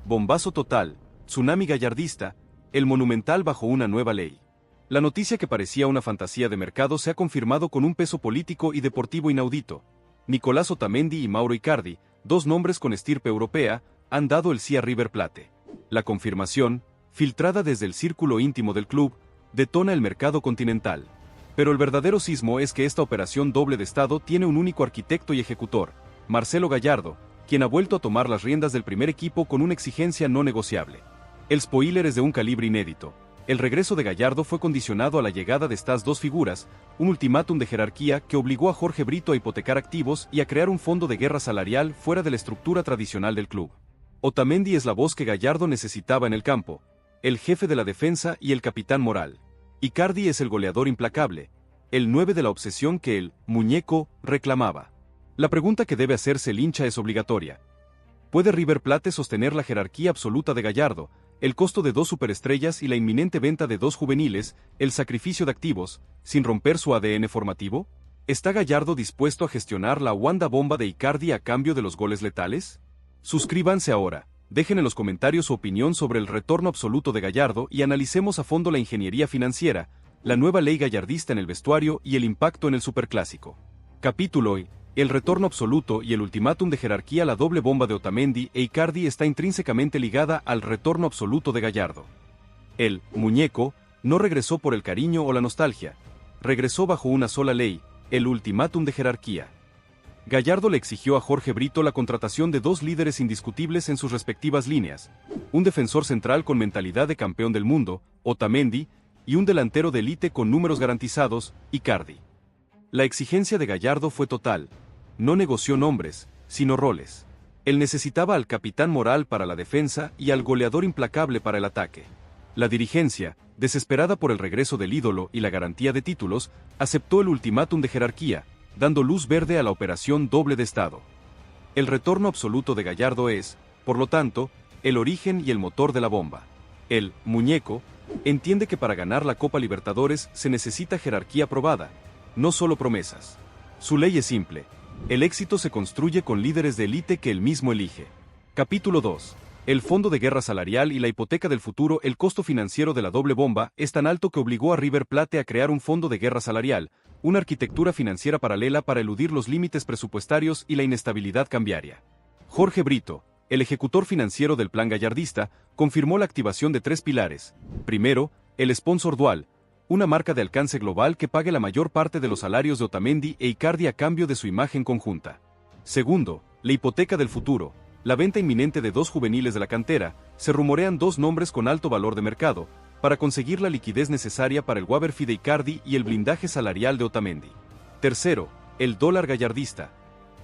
bombazo total, tsunami gallardista, el Monumental bajo una nueva ley. La noticia que parecía una fantasía de mercado se ha confirmado con un peso político y deportivo inaudito. Nicolás Otamendi y Mauro Icardi, dos nombres con estirpe europea, han dado el sí a River Plate. La confirmación, filtrada desde el círculo íntimo del club, detona el mercado continental. Pero el verdadero sismo es que esta operación doble de Estado tiene un único arquitecto y ejecutor, Marcelo Gallardo, quien ha vuelto a tomar las riendas del primer equipo con una exigencia no negociable. El spoiler es de un calibre inédito. El regreso de Gallardo fue condicionado a la llegada de estas dos figuras, un ultimátum de jerarquía que obligó a Jorge Brito a hipotecar activos y a crear un fondo de guerra salarial fuera de la estructura tradicional del club. Otamendi es la voz que Gallardo necesitaba en el campo, el jefe de la defensa y el capitán moral. Icardi es el goleador implacable, el 9 de la obsesión que el muñeco reclamaba. La pregunta que debe hacerse el hincha es obligatoria. ¿Puede River Plate sostener la jerarquía absoluta de Gallardo, el costo de dos superestrellas y la inminente venta de dos juveniles, el sacrificio de activos, sin romper su ADN formativo? ¿Está Gallardo dispuesto a gestionar la Wanda bomba de Icardi a cambio de los goles letales? Suscríbanse ahora, dejen en los comentarios su opinión sobre el retorno absoluto de Gallardo y analicemos a fondo la ingeniería financiera, la nueva ley gallardista en el vestuario y el impacto en el superclásico. Capítulo hoy. El retorno absoluto y el ultimátum de jerarquía. La doble bomba de Otamendi e Icardi está intrínsecamente ligada al retorno absoluto de Gallardo. El muñeco no regresó por el cariño o la nostalgia, regresó bajo una sola ley, el ultimátum de jerarquía. Gallardo le exigió a Jorge Brito la contratación de dos líderes indiscutibles en sus respectivas líneas, un defensor central con mentalidad de campeón del mundo, Otamendi, y un delantero de élite con números garantizados, Icardi. La exigencia de Gallardo fue total. No negoció nombres, sino roles. Él necesitaba al capitán moral para la defensa y al goleador implacable para el ataque. La dirigencia, desesperada por el regreso del ídolo y la garantía de títulos, aceptó el ultimátum de jerarquía, dando luz verde a la operación doble de Estado. El retorno absoluto de Gallardo es, por lo tanto, el origen y el motor de la bomba. El muñeco entiende que para ganar la Copa Libertadores se necesita jerarquía probada, no solo promesas. Su ley es simple. El éxito se construye con líderes de élite que él mismo elige. Capítulo 2. El fondo de guerra salarial y la hipoteca del futuro. El costo financiero de la doble bomba es tan alto que obligó a River Plate a crear un fondo de guerra salarial, una arquitectura financiera paralela para eludir los límites presupuestarios y la inestabilidad cambiaria. Jorge Brito, el ejecutor financiero del plan gallardista, confirmó la activación de tres pilares. Primero, el sponsor dual, una marca de alcance global que pague la mayor parte de los salarios de Otamendi e Icardi a cambio de su imagen conjunta. Segundo, la hipoteca del futuro, la venta inminente de dos juveniles de la cantera. Se rumorean dos nombres con alto valor de mercado, para conseguir la liquidez necesaria para el Waverfi de Icardi y el blindaje salarial de Otamendi. Tercero, el dólar gallardista.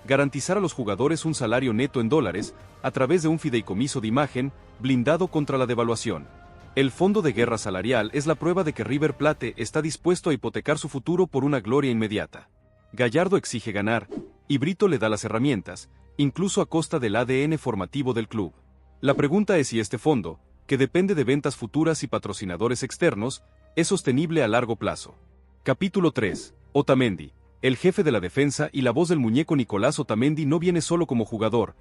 Garantizar a los jugadores un salario neto en dólares, a través de un fideicomiso de imagen, blindado contra la devaluación. El fondo de guerra salarial es la prueba de que River Plate está dispuesto a hipotecar su futuro por una gloria inmediata. Gallardo exige ganar, y Brito le da las herramientas, incluso a costa del ADN formativo del club. La pregunta es si este fondo, que depende de ventas futuras y patrocinadores externos, es sostenible a largo plazo. Capítulo 3. Otamendi. El jefe de la defensa y la voz del muñeco. Nicolás Otamendi no viene solo como jugador,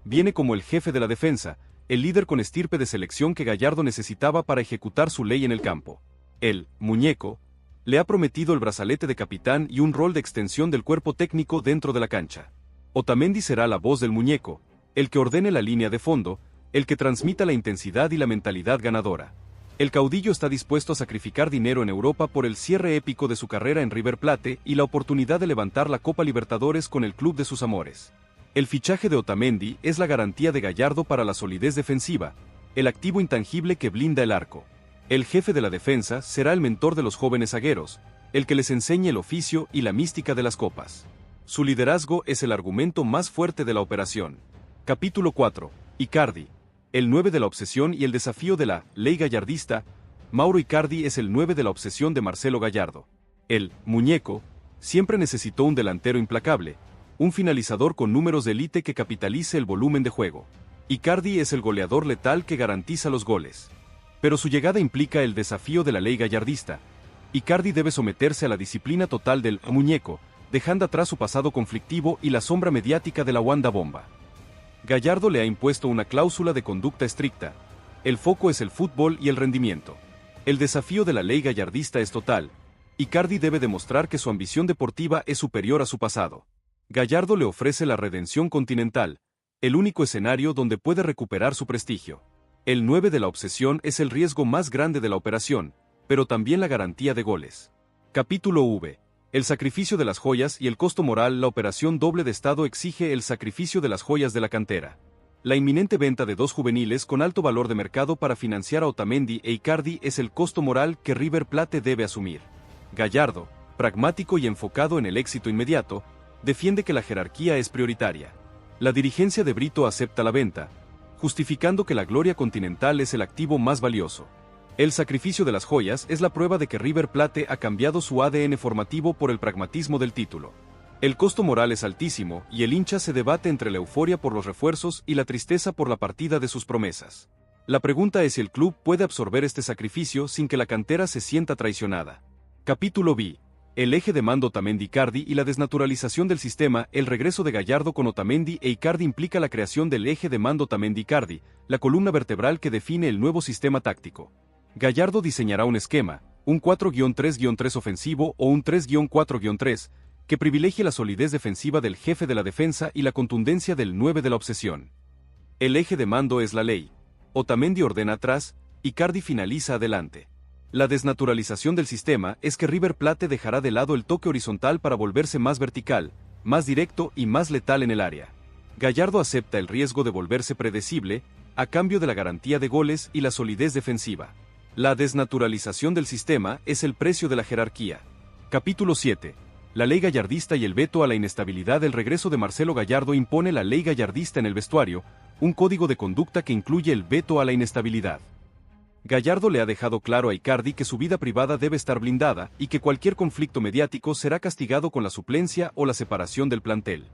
viene como el jefe de la defensa, el líder con estirpe de selección que Gallardo necesitaba para ejecutar su ley en el campo. El muñeco le ha prometido el brazalete de capitán y un rol de extensión del cuerpo técnico dentro de la cancha. Otamendi será la voz del muñeco, el que ordene la línea de fondo, el que transmita la intensidad y la mentalidad ganadora. El caudillo está dispuesto a sacrificar dinero en Europa por el cierre épico de su carrera en River Plate y la oportunidad de levantar la Copa Libertadores con el club de sus amores. El fichaje de Otamendi es la garantía de Gallardo para la solidez defensiva, el activo intangible que blinda el arco. El jefe de la defensa será el mentor de los jóvenes zagueros, el que les enseñe el oficio y la mística de las copas. Su liderazgo es el argumento más fuerte de la operación. Capítulo 4. Icardi. El 9 de la obsesión y el desafío de la ley gallardista. Mauro Icardi es el 9 de la obsesión de Marcelo Gallardo. El muñeco siempre necesitó un delantero implacable, un finalizador con números de élite que capitalice el volumen de juego. Icardi es el goleador letal que garantiza los goles. Pero su llegada implica el desafío de la ley gallardista. Icardi debe someterse a la disciplina total del muñeco, dejando atrás su pasado conflictivo y la sombra mediática de la Wanda bomba. Gallardo le ha impuesto una cláusula de conducta estricta. El foco es el fútbol y el rendimiento. El desafío de la ley gallardista es total. Icardi debe demostrar que su ambición deportiva es superior a su pasado. Gallardo le ofrece la redención continental, el único escenario donde puede recuperar su prestigio. El 9 de la obsesión es el riesgo más grande de la operación, pero también la garantía de goles. Capítulo V. El sacrificio de las joyas y el costo moral. La operación doble de estado exige el sacrificio de las joyas de la cantera. La inminente venta de dos juveniles con alto valor de mercado para financiar a Otamendi e Icardi es el costo moral que River Plate debe asumir. Gallardo, pragmático y enfocado en el éxito inmediato, defiende que la jerarquía es prioritaria. La dirigencia de Brito acepta la venta, justificando que la gloria continental es el activo más valioso. El sacrificio de las joyas es la prueba de que River Plate ha cambiado su ADN formativo por el pragmatismo del título. El costo moral es altísimo y el hincha se debate entre la euforia por los refuerzos y la tristeza por la partida de sus promesas. La pregunta es si el club puede absorber este sacrificio sin que la cantera se sienta traicionada. Capítulo B. El eje de mando Otamendi-Icardi y la desnaturalización del sistema. El regreso de Gallardo con Otamendi e Icardi implica la creación del eje de mando Otamendi-Icardi, la columna vertebral que define el nuevo sistema táctico. Gallardo diseñará un esquema, un 4-3-3 ofensivo o un 3-4-3, que privilegie la solidez defensiva del jefe de la defensa y la contundencia del 9 de la obsesión. El eje de mando es la ley. Otamendi ordena atrás, Icardi finaliza adelante. La desnaturalización del sistema es que River Plate dejará de lado el toque horizontal para volverse más vertical, más directo y más letal en el área. Gallardo acepta el riesgo de volverse predecible, a cambio de la garantía de goles y la solidez defensiva. La desnaturalización del sistema es el precio de la jerarquía. Capítulo 7. La ley gallardista y el veto a la inestabilidad. El regreso de Marcelo Gallardo impone la ley gallardista en el vestuario, un código de conducta que incluye el veto a la inestabilidad. Gallardo le ha dejado claro a Icardi que su vida privada debe estar blindada y que cualquier conflicto mediático será castigado con la suplencia o la separación del plantel.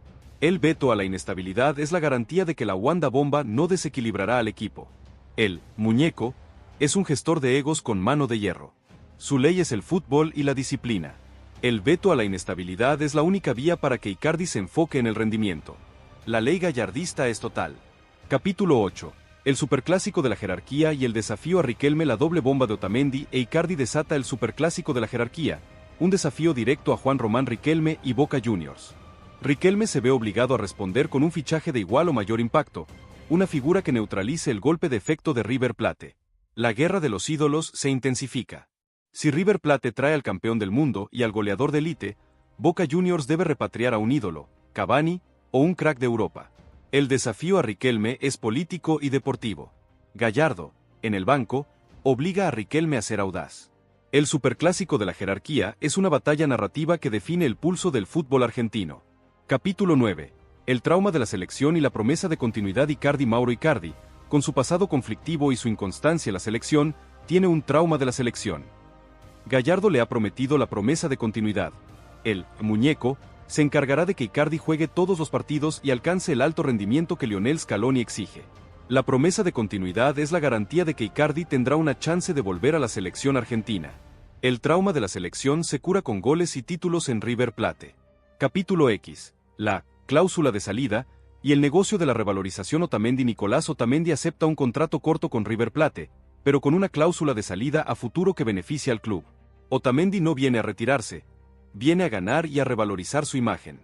El veto a la inestabilidad es la garantía de que la Wanda Bomba no desequilibrará al equipo. El muñeco es un gestor de egos con mano de hierro. Su ley es el fútbol y la disciplina. El veto a la inestabilidad es la única vía para que Icardi se enfoque en el rendimiento. La ley gallardista es total. Capítulo 8. El superclásico de la jerarquía y el desafío a Riquelme. La doble bomba de Otamendi e Icardi desata el superclásico de la jerarquía, un desafío directo a Juan Román Riquelme y Boca Juniors. Riquelme se ve obligado a responder con un fichaje de igual o mayor impacto, una figura que neutralice el golpe de efecto de River Plate. La guerra de los ídolos se intensifica. Si River Plate trae al campeón del mundo y al goleador de élite, Boca Juniors debe repatriar a un ídolo, Cavani, o un crack de Europa. El desafío a Riquelme es político y deportivo. Gallardo, en el banco, obliga a Riquelme a ser audaz. El superclásico de la jerarquía es una batalla narrativa que define el pulso del fútbol argentino. Capítulo 9. El trauma de la selección y la promesa de continuidad. Mauro Icardi, con su pasado conflictivo y su inconstancia en la selección, tiene un trauma de la selección. Gallardo le ha prometido la promesa de continuidad. El muñeco se encargará de que Icardi juegue todos los partidos y alcance el alto rendimiento que Lionel Scaloni exige. La promesa de continuidad es la garantía de que Icardi tendrá una chance de volver a la selección argentina. El trauma de la selección se cura con goles y títulos en River Plate. Capítulo X. La cláusula de salida y el negocio de la revalorización. Nicolás Otamendi acepta un contrato corto con River Plate, pero con una cláusula de salida a futuro que beneficia al club. Otamendi no viene a retirarse, viene a ganar y a revalorizar su imagen.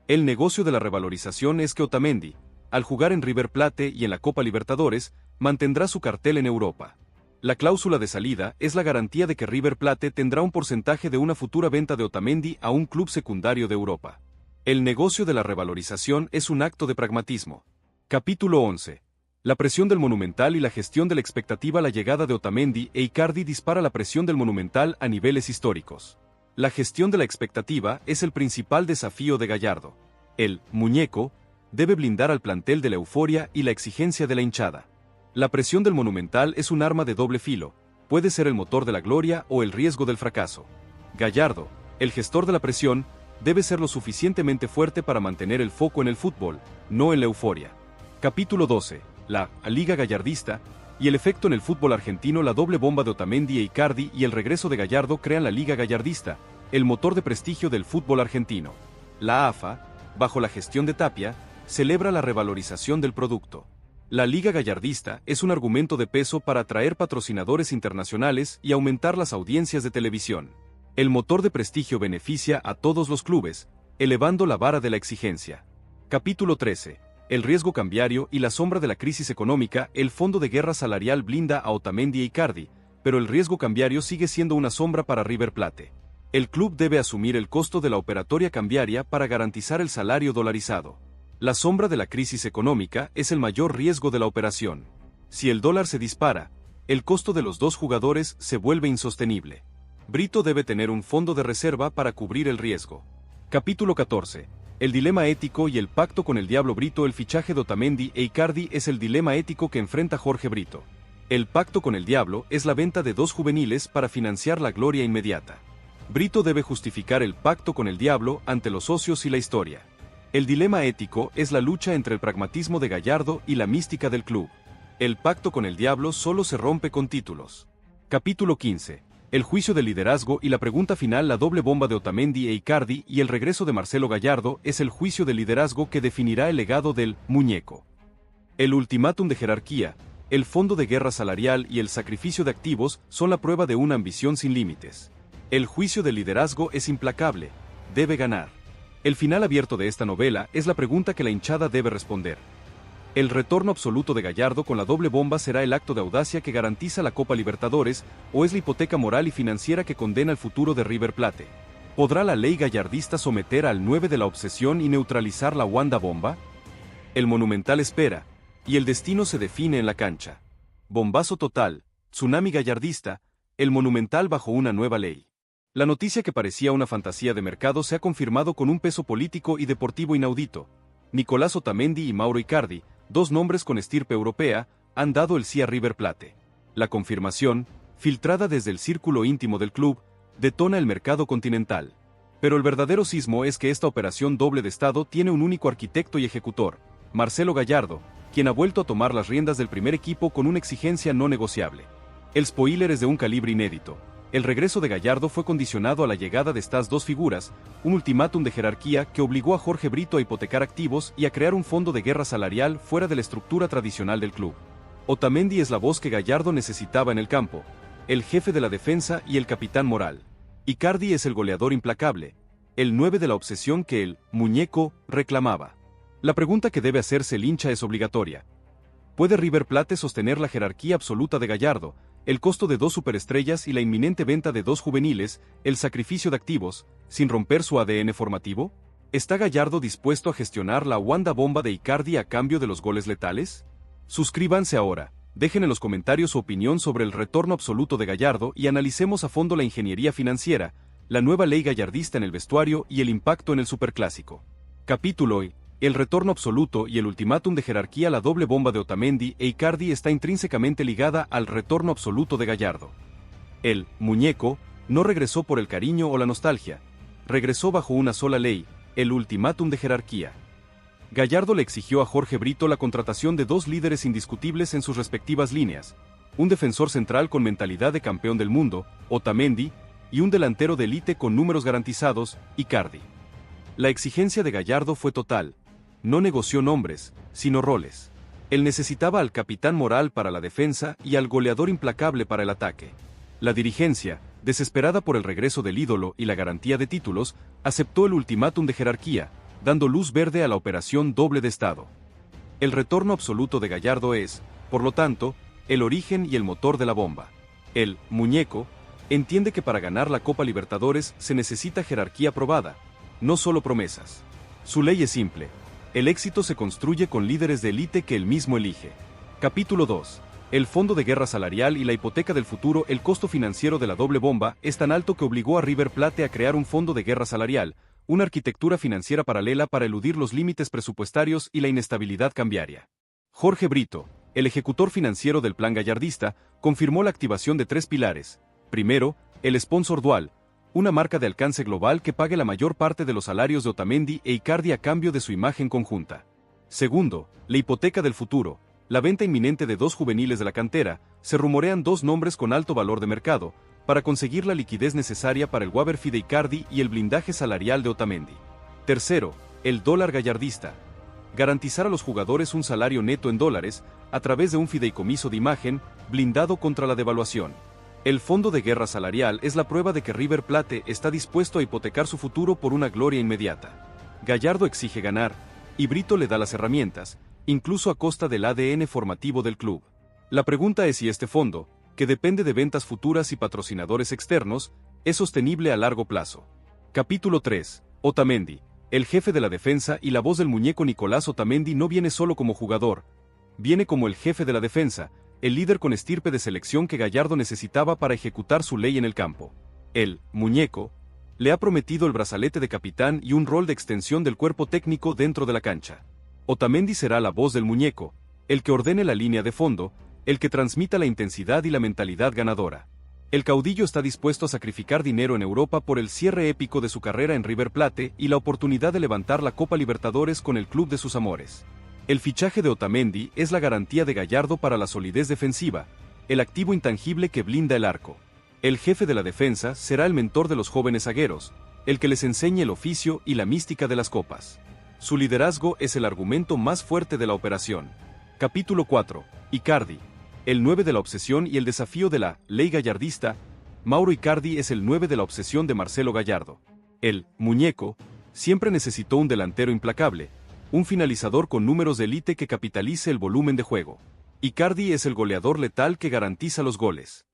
El negocio de la revalorización es que Otamendi, al jugar en River Plate y en la Copa Libertadores, mantendrá su cartel en Europa. La cláusula de salida es la garantía de que River Plate tendrá un porcentaje de una futura venta de Otamendi a un club secundario de Europa. El negocio de la revalorización es un acto de pragmatismo. Capítulo 11. La presión del Monumental y la gestión de la expectativa. La llegada de Otamendi e Icardi dispara la presión del Monumental a niveles históricos. La gestión de la expectativa es el principal desafío de Gallardo. El muñeco debe blindar al plantel de la euforia y la exigencia de la hinchada. La presión del Monumental es un arma de doble filo, puede ser el motor de la gloria o el riesgo del fracaso. Gallardo, el gestor de la presión, debe ser lo suficientemente fuerte para mantener el foco en el fútbol, no en la euforia. Capítulo 12. La Liga Gallardista y el efecto en el fútbol argentino. La doble bomba de Otamendi e Icardi y el regreso de Gallardo crean la Liga Gallardista, el motor de prestigio del fútbol argentino. La AFA, bajo la gestión de Tapia, celebra la revalorización del producto. La Liga Gallardista es un argumento de peso para atraer patrocinadores internacionales y aumentar las audiencias de televisión. El motor de prestigio beneficia a todos los clubes, elevando la vara de la exigencia. Capítulo 13. El riesgo cambiario y la sombra de la crisis económica. El fondo de guerra salarial blinda a Otamendi e Icardi, pero el riesgo cambiario sigue siendo una sombra para River Plate. El club debe asumir el costo de la operatoria cambiaria para garantizar el salario dolarizado. La sombra de la crisis económica es el mayor riesgo de la operación. Si el dólar se dispara, el costo de los dos jugadores se vuelve insostenible. Brito debe tener un fondo de reserva para cubrir el riesgo. Capítulo 14. El dilema ético y el pacto con el diablo. Brito. El fichaje de Otamendi e Icardi es el dilema ético que enfrenta Jorge Brito. El pacto con el diablo es la venta de dos juveniles para financiar la gloria inmediata. Brito debe justificar el pacto con el diablo ante los socios y la historia. El dilema ético es la lucha entre el pragmatismo de Gallardo y la mística del club. El pacto con el diablo solo se rompe con títulos. Capítulo 15. El juicio del liderazgo y la pregunta final. La doble bomba de Otamendi e Icardi y el regreso de Marcelo Gallardo es el juicio del liderazgo que definirá el legado del muñeco. El ultimátum de jerarquía, el fondo de guerra salarial y el sacrificio de activos son la prueba de una ambición sin límites. El juicio del liderazgo es implacable, debe ganar. El final abierto de esta novela es la pregunta que la hinchada debe responder. El retorno absoluto de Gallardo con la doble bomba será el acto de audacia que garantiza la Copa Libertadores, o es la hipoteca moral y financiera que condena el futuro de River Plate. ¿Podrá la ley gallardista someter al 9 de la obsesión y neutralizar la Wanda bomba? El Monumental espera, y el destino se define en la cancha. Bombazo total, tsunami gallardista, el Monumental bajo una nueva ley. La noticia que parecía una fantasía de mercado se ha confirmado con un peso político y deportivo inaudito. Nicolás Otamendi y Mauro Icardi, dos nombres con estirpe europea, han dado el sí a River Plate. La confirmación, filtrada desde el círculo íntimo del club, detona el mercado continental. Pero el verdadero sismo es que esta operación doble de Estado tiene un único arquitecto y ejecutor, Marcelo Gallardo, quien ha vuelto a tomar las riendas del primer equipo con una exigencia no negociable. El spoiler es de un calibre inédito. El regreso de Gallardo fue condicionado a la llegada de estas dos figuras, un ultimátum de jerarquía que obligó a Jorge Brito a hipotecar activos y a crear un fondo de guerra salarial fuera de la estructura tradicional del club. Otamendi es la voz que Gallardo necesitaba en el campo, el jefe de la defensa y el capitán moral. Icardi es el goleador implacable, el 9 de la obsesión que el muñeco reclamaba. La pregunta que debe hacerse el hincha es obligatoria. ¿Puede River Plate sostener la jerarquía absoluta de Gallardo, el costo de dos superestrellas y la inminente venta de dos juveniles, el sacrificio de activos, sin romper su ADN formativo? ¿Está Gallardo dispuesto a gestionar la Wanda bomba de Icardi a cambio de los goles letales? Suscríbanse ahora, dejen en los comentarios su opinión sobre el retorno absoluto de Gallardo y analicemos a fondo la ingeniería financiera, la nueva ley gallardista en el vestuario y el impacto en el superclásico. Capítulo hoy. El retorno absoluto y el ultimátum de jerarquía. La doble bomba de Otamendi e Icardi está intrínsecamente ligada al retorno absoluto de Gallardo. El muñeco no regresó por el cariño o la nostalgia, regresó bajo una sola ley, el ultimátum de jerarquía. Gallardo le exigió a Jorge Brito la contratación de dos líderes indiscutibles en sus respectivas líneas, un defensor central con mentalidad de campeón del mundo, Otamendi, y un delantero de élite con números garantizados, Icardi. La exigencia de Gallardo fue total. No negoció nombres, sino roles. Él necesitaba al capitán moral para la defensa y al goleador implacable para el ataque. La dirigencia, desesperada por el regreso del ídolo y la garantía de títulos, aceptó el ultimátum de jerarquía, dando luz verde a la operación doble de Estado. El retorno absoluto de Gallardo es, por lo tanto, el origen y el motor de la bomba. El muñeco entiende que para ganar la Copa Libertadores se necesita jerarquía probada, no solo promesas. Su ley es simple. El éxito se construye con líderes de élite que él mismo elige. Capítulo 2. El fondo de guerra salarial y la hipoteca del futuro. El costo financiero de la doble bomba es tan alto que obligó a River Plate a crear un fondo de guerra salarial, una arquitectura financiera paralela para eludir los límites presupuestarios y la inestabilidad cambiaria. Jorge Brito, el ejecutor financiero del plan gallardista, confirmó la activación de tres pilares. Primero, el sponsor dual, una marca de alcance global que pague la mayor parte de los salarios de Otamendi e Icardi a cambio de su imagen conjunta. Segundo, la hipoteca del futuro, la venta inminente de dos juveniles de la cantera. Se rumorean dos nombres con alto valor de mercado, para conseguir la liquidez necesaria para el waiver fee de Icardi y el blindaje salarial de Otamendi. Tercero, el dólar gallardista. garantizar a los jugadores un salario neto en dólares, a través de un fideicomiso de imagen, blindado contra la devaluación. El fondo de guerra salarial es la prueba de que River Plate está dispuesto a hipotecar su futuro por una gloria inmediata. Gallardo exige ganar, y Brito le da las herramientas, incluso a costa del ADN formativo del club. La pregunta es si este fondo, que depende de ventas futuras y patrocinadores externos, es sostenible a largo plazo. Capítulo 3. Otamendi. El jefe de la defensa y la voz del muñeco Nicolás Otamendi no viene solo como jugador, viene como el jefe de la defensa, el líder con estirpe de selección que Gallardo necesitaba para ejecutar su ley en el campo. El muñeco le ha prometido el brazalete de capitán y un rol de extensión del cuerpo técnico dentro de la cancha. Otamendi será la voz del muñeco, el que ordene la línea de fondo, el que transmita la intensidad y la mentalidad ganadora. El caudillo está dispuesto a sacrificar dinero en Europa por el cierre épico de su carrera en River Plate y la oportunidad de levantar la Copa Libertadores con el club de sus amores. El fichaje de Otamendi es la garantía de Gallardo para la solidez defensiva, el activo intangible que blinda el arco. El jefe de la defensa será el mentor de los jóvenes zagueros, el que les enseñe el oficio y la mística de las copas. Su liderazgo es el argumento más fuerte de la operación. Capítulo 4. Icardi. El 9 de la obsesión y el desafío de la ley gallardista. Mauro Icardi es el 9 de la obsesión de Marcelo Gallardo. El muñeco siempre necesitó un delantero implacable, un finalizador con números de élite que capitalice el volumen de juego. Icardi es el goleador letal que garantiza los goles.